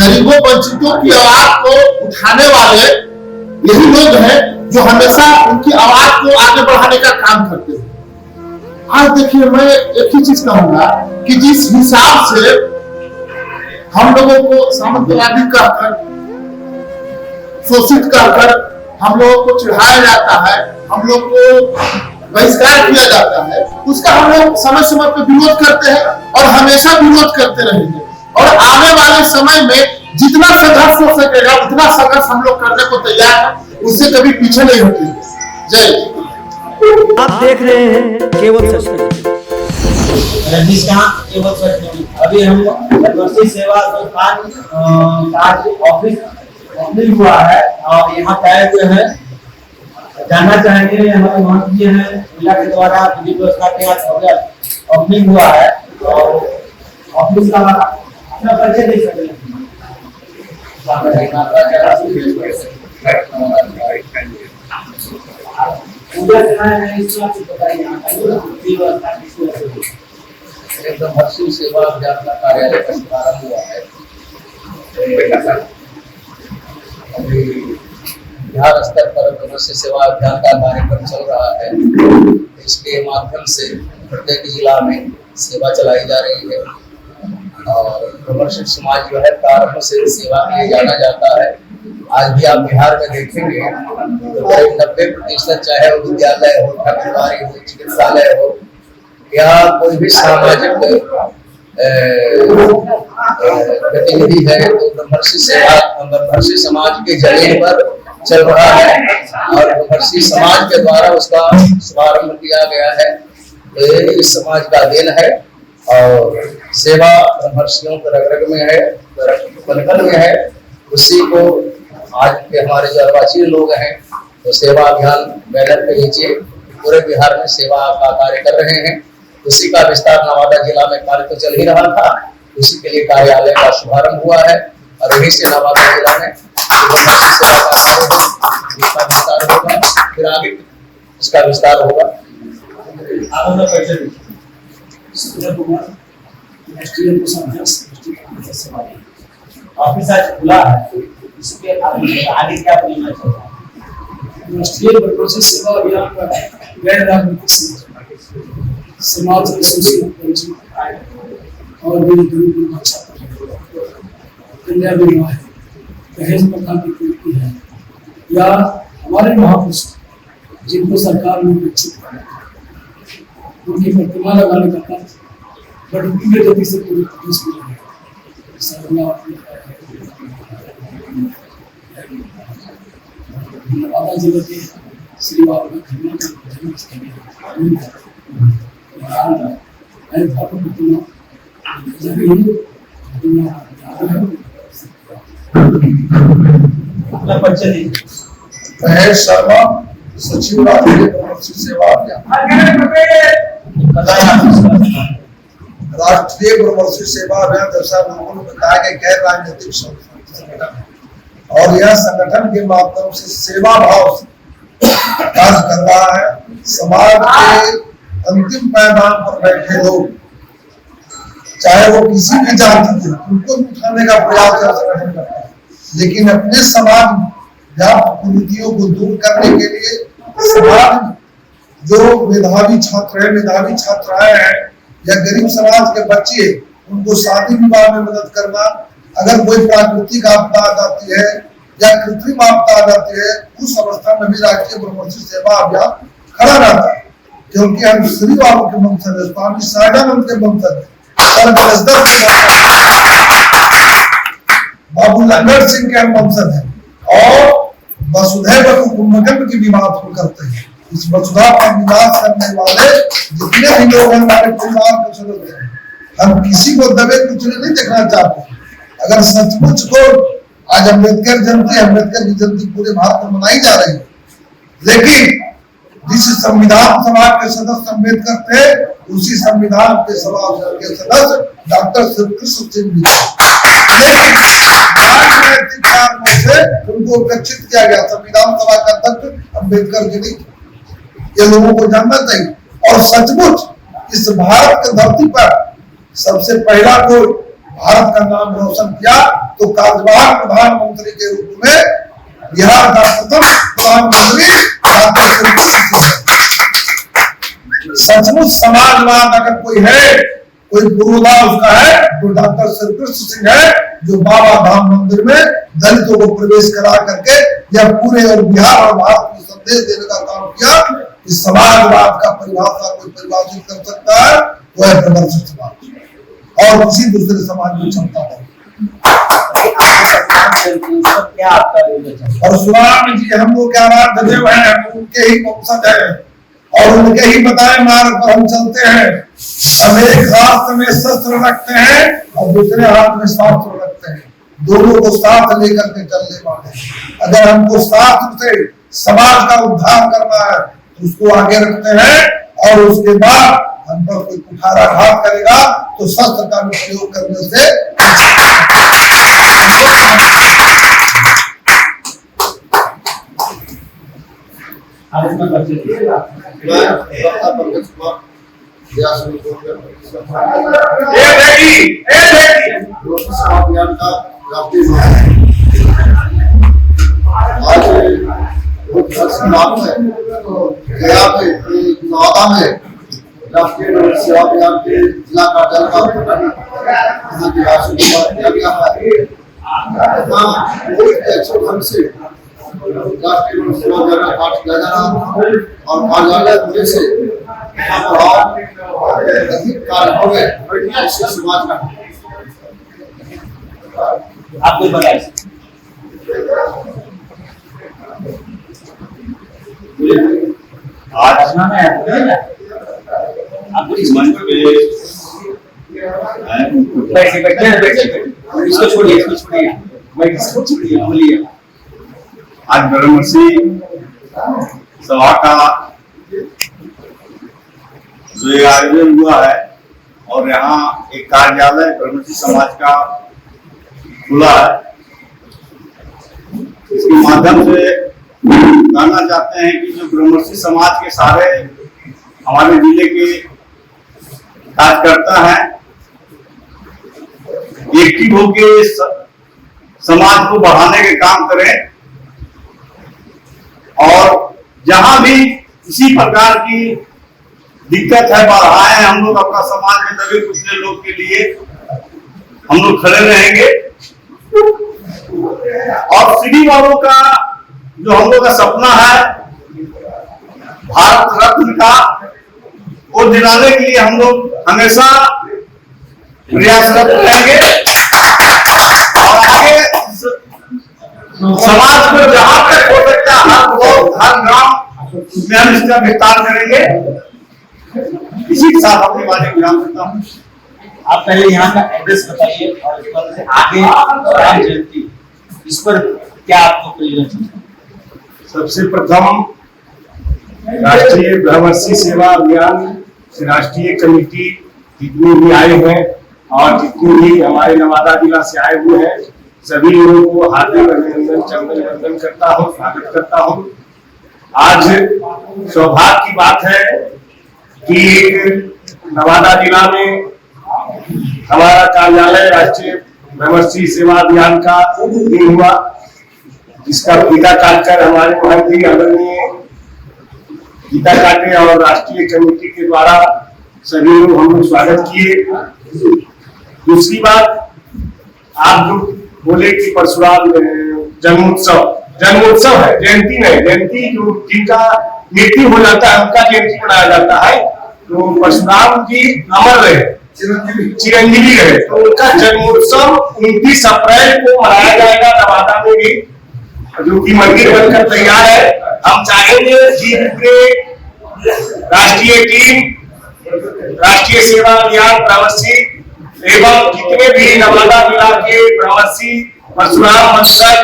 गरीबों वंचितों की आवाज को उठाने वाले यही लोग हैं जो हमेशा उनकी आवाज को आगे बढ़ाने का काम करते हैं। आज देखिए, मैं एक ही चीज कहूंगा कि जिस हिसाब से हम लोगों को सामंतवादी कहकर, शोषित कहकर हम लोगों को चिढ़ाया जाता है, हम लोग को बहिष्कार किया जाता है, उसका हम लोग समय समय पर विरोध करते हैं और हमेशा विरोध करते रहेंगे। और आने वाले समय में जितना संघर्ष हो सकेगा उतना संघर्ष हम लोग करने को तैयार हैं, उससे कभी पीछे नहीं होते। जय। आप देख रहे हैं केवल सच टीवी। केवल सच टीवी। अभी हम यूनिवर्सिटी सेवा संस्थान का ऑफिस ओपनिंग हुआ है और यहाँ टायर जो है जानना चाहेंगे हमारे मंत्री हैं जिला के द्वारा विधि व्यवस्था के आज ओपनिंग हुआ है और ऑफिस का अपना परिचय दे सकते हैं। सेवा अभियान का कार्यालय का शुभारंभ हुआ है। बिहार स्तर पर ब्रह्मर्षि सेवा अभियान का कार्यक्रम चल रहा है। इसके माध्यम से प्रत्येक जिला में सेवा चलाई जा रही है और ब्रह्मर्षि समाज जो है प्रारंभ से सेवा में जाना जाता है। आज भी आप बिहार में देखेंगे तो करीब 90% चाहे वो विद्यालय हो, ठाकुरबाड़ी हो, चिकित्सालय हो या कोई भी सामाजिक गतिविधि है तो ब्रह्मर्षि समाज के जमीन पर चल रहा है और ब्रह्मर्षि समाज के द्वारा उसका शुभारंभ किया गया है। इस समाज का देन है और सेवा ब्रह्मर्षियों के रग में है, बलकल में है। उसी को आज के हमारे जो अर्वाचीन लोग हैं तो सेवा अभियान बैनर के नीचे पूरे बिहार में सेवा का कार्य कर रहे हैं। उसी का विस्तार नवादा जिला में कार्य तो चल ही रहा था, उसी के लिए कार्यालय का शुभारंभ हुआ है और वहीं से नवादा जिला में सेवा का विस्तार होगा, फिर आगे इसका विस्तार होगा। ऑफिस आज खुला है, इसके आगे क्या बोलना चाहिए? राष्ट्रीय ब्रह्मर्षि सेवा अभियान का गैर राजनीतिक समाज के शोषित और भी गरीब कन्या विवाह है, दहेज प्रथा की पूर्ति है या हमारे महापुरुष जिनको सरकार ने विकसित किया उनकी प्रतिमा लगाने का कार्य बड़ी गति से पूरे प्रदेश में है। नवादा जिले के श्री बाबा जन्म स्थल महेश शर्मा, सचिव राष्ट्रीय ब्रह्मर्षि सेवा अभियान। राष्ट्रीय ब्रह्मर्षि सेवा अभियान जैसा लोगों ने बताया कि गैर राजनीतिक संगठन और यह संगठन के माध्यम से सेवा भाव से कार्य कर रहा है। समाज के अंतिम पैमाने पर बैठे लोग चाहे वो किसी भी जाति के उनको उठाने का प्रयास संगठन करता है, लेकिन अपने समाज व्याप्त कुरीतियों को दूर करने के लिए समाज जो मेधावी छात्र है, मेधावी छात्राएं हैं या गरीब समाज के बच्चे, उनको शादी विवाह में मदद करना, अगर कोई प्राकृतिक आपदा आ जाती है या कृत्रिम आपदा आ जाती है उस अवस्था में भी राष्ट्रीय ब्रह्मर्षि सेवा अभियान खड़ा रहता है, क्योंकि हम श्री बाबू के वंशज है, स्वामी सहजानंद के वंशज है, बाबू लंगर सिंह के हम वंशज है और वसुधैव कुटुंबकम की भी बात हम करते हैं। इस वसुधा पर विवाद करने वाले जितने भी लोग हमारे परिवार के सदस्य हैं, हम किसी को दबे कुचले नहीं देखना चाहते। अगर सचमुच को आज अम्बेडकर जयंती, अम्बेडकर की जयंती पूरे भारत में मनाई जा रही है, लेकिन जिस संविधान सभा के सदस्य अम्बेडकर थे उसी संविधान के सभा के सदस्य डॉक्टर श्रीकृष्ण सिंह भी थे, लेकिन कारणों से उनको उपेक्षित किया गया। संविधान सभा का अध्यक्ष अम्बेडकर जी नहीं, ये लोगों को जानना चाहिए। और सचमुच इस भारत की धरती पर सबसे पहला कोई भारत का नाम रोशन किया, तो कार्यवाहक प्रधानमंत्री के रूप में बिहार का प्रथम प्रधानमंत्री सचमुच समाजवाद अगर कोई है, कोई पूर्वदा उसका है, तो डॉक्टर श्री कृष्ण सिंह है, जो बाबा धाम मंदिर में दलितों को प्रवेश करा करके यह पूरे और बिहार और भारत को संदेश देने का काम किया कि समाजवाद का परिभाषा कोई परिभाषित कर सकता है तो है प्रबंधित समाज, और किसी दूसरे समाज में क्षमता है। परशुराम जी हम लोग के आराध्य देव हैं, उनके ही वंशज हैं और उनके ही बताए मार्ग पर हम चलते हैं। हम एक हाथ में शस्त्र रखते हैं और दूसरे हाथ में शास्त्र रखते हैं, दोनों को साथ लेकर के चलने वाले। अगर हमको शास्त्र से समाज का उद्धार करना है तो उसको आगे रखते हैं, और उसके बाद हम पर कोई कुठाराघात करेगा तो शस्त्र का उपयोग करने से अभियान का राष्ट्रीय आज बहुत लाभ है। गया में नवादा में राष्ट्रीय सेवा अभियान के जिला कार्यालय का उद्घाटन यहाँ की राष्ट्रीय किया गया है। यहाँ बहुत अच्छे ढंग से राष्ट्रीय सेवा अभियान का पाठ किया जा रहा है और कार्यालय होने से यहाँ पर अधिक कार्य हो गए इससे समाज का। आपको बताइए आज आपको इस मंच पे इसको छोड़िए मैं इसको छोड़िए बोलिए। आज ब्रह्मर्षि सभा का जो ये आयोजन हुआ है और यहाँ एक कार्यालय ब्रह्मर्षि समाज का खुला है, इसके माध्यम से कहना चाहते हैं कि जो ब्रह्मर्षि समाज के सारे हमारे जिले के कार्यकर्ता हैं एक्टिव होके समाज को बढ़ाने के काम करें, और जहां भी किसी प्रकार की दिक्कत है बाधाएं, हम लोग अपना समाज में दबे कुचले लोग के लिए हम लोग खड़े रहेंगे। और श्री बाबू का जो हम लोग का सपना है भारत रत्न का, वो दिलाने के लिए हम लोग हमेशा प्रयासरत रहेंगे और आगे समाज को जहां तक हो सकता है हर लोग हर गांव में हम इसका विस्तार करेंगे। इसी के साथ अपनी बातें विराम करता हूँ। आप पहले यहाँ का एड्रेस बताइए और इस पर से आगे राम जयंती इस पर क्या आपको प्रेरणा? सबसे प्रथम राष्ट्रीय ब्रह्मर्षि सेवा अभियान राष्ट्रीय कमेटी जितने भी आए हैं और जितने भी हमारे नवादा जिला से आए हुए हैं सभी लोगों को हार्दिक अभिनंदन चंदन वंदन करता हूँ, स्वागत करता हूँ। आज सौभाग्य की बात है कि नवादा जिला में हमारा कार्यालय राष्ट्रीय ब्रह्मर्षि सेवा अभियान का दिन हुआ, जिसका फीता काटकर हमारे महंती आदरणीय फीता काटे और राष्ट्रीय कमेटी के द्वारा सभी लोग हम लोग स्वागत किए। दूसरी बात, आप जो बोले कि परशुराम जन्मोत्सव है, जयंती नहीं, जयंती जो जिनका मृत्यु हो जाता है उनका जयंती मनाया जाता है। तो परशुराम जी अमर रहे, चिरंजीवी रहे, तो उनका जन्मोत्सव 29 अप्रैल को मनाया जाएगा नवादा में भी, जो कि मंदिर बनकर तैयार है। हम चाहेंगे कि राष्ट्रीय टीम, राष्ट्रीय सेवा अभियान ब्रह्मर्षि एवं जितने भी नवादा जिला के ब्रह्मर्षि परशुराम वंशज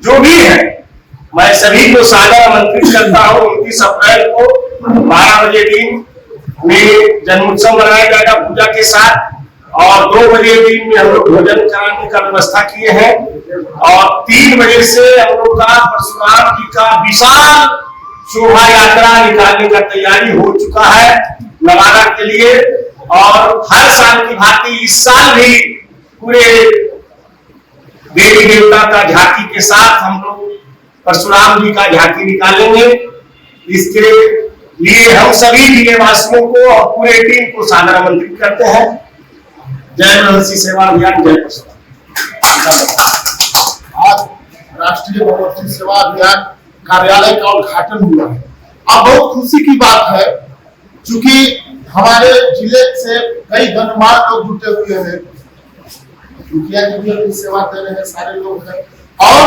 जो भी है, मैं सभी को सादर आमंत्रित करता हूँ। 29 अप्रैल को 12 बजे दिन में जन्मोत्सव मनाया जाएगा पूजा के साथ, और 2 बजे दिन में हम लोग भोजन कराने का व्यवस्था किए हैं, और 3 बजे से हम लोग का परशुराम जी का विशाल शोभा यात्रा निकालने का तैयारी हो चुका है नवादा के लिए। और हर साल की भांति इस साल भी पूरे देवी देवता का झांकी के साथ हम लोग परशुराम जी का झांकी निकालेंगे। इसके लिए हम सभी जिले वासियों को और पूरे टीम को सादर आमंत्रित करते हैं। जय ब्रह्मर्षि सेवा अभियान, जय परशुराम। आज राष्ट्रीय ब्रह्मर्षि सेवा अभियान कार्यालय का उद्घाटन हुआ है। अब बहुत खुशी की बात है, चूंकि हमारे जिले से कई गणमान्य लोग जुटे हुए हैं, मुखिया जी भी अपनी सेवा दे रहे हैं, सारे लोग हैं। और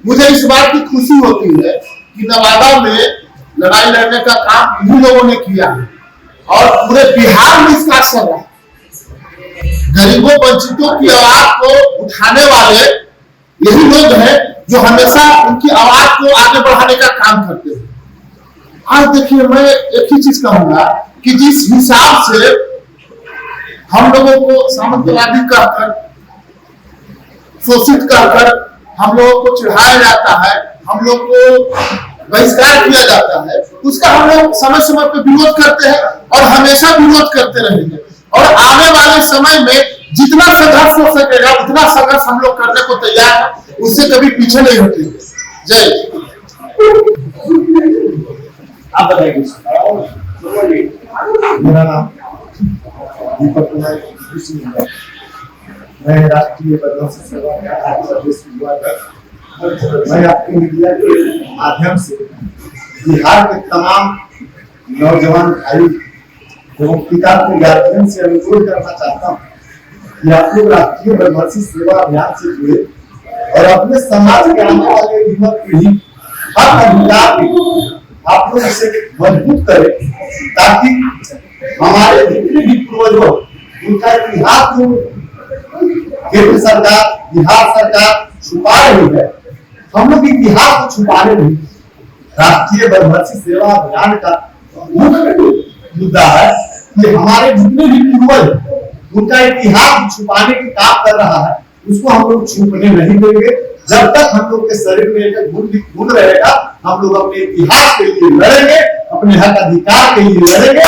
मुझे इस बात की खुशी होती है कि नवादा में लड़ाई लड़ने का काम इन्हीं लोगों ने किया है और पूरे बिहार में इसका असर है। गरीबों वंचितों की आवाज को उठाने वाले यही लोग हैं जो हमेशा उनकी आवाज को आगे बढ़ाने का काम करते हैं। आज देखिए, मैं एक ही चीज कहूंगा कि जिस हिसाब से हम लोगों को सामंतवादी कहकर, शोषित कहकर हम लोगों को चिढ़ाया जाता है, हम लोग को बहिष्कार किया जाता है, उसका हम लोग समय समय पर विरोध करते हैं और हमेशा विरोध करते रहेंगे। और आने वाले समय में जितना संघर्ष हो सकेगा उतना संघर्ष हम लोग करने को तैयार है, उससे कभी पीछे नहीं हटेंगे। जय। आप बताइए। मेरा नाम दीपक कुमार, मैं राष्ट्रीय ब्रह्मर्षि सेवा मैं आपके मीडिया के माध्यम से बिहार के तमाम नौजवान भाई एवं पिता के गार्जियन से अनुरोध करना चाहता हूँ कि आप लोग राष्ट्रीय ब्रह्मर्षि सेवा अभियान से जुड़े और अपने समाज के आने वाले युवा पीढ़ी हर अधिकार में आप लोग इसे मजबूत करें, ताकि हमारे जितने भी पूर्वजों उनका इतिहास जो केंद्र सरकार, बिहार सरकार छुपा रही है, हम लोग इतिहास को छुपाने नहीं। राष्ट्रीय ब्रह्मर्षि सेवा अभियान का मुख्य मुद्दा है कि हमारे जितने भी पूर्वज उनका इतिहास छुपाने के काम कर रहा है, उसको हम लोग छुपने नहीं देंगे। जब तक हम लोग के शरीर में एक गुण रहेगा, हम लोग अपने इतिहास के लिए लड़ेंगे, अपने हक अधिकार के लिए लड़ेंगे।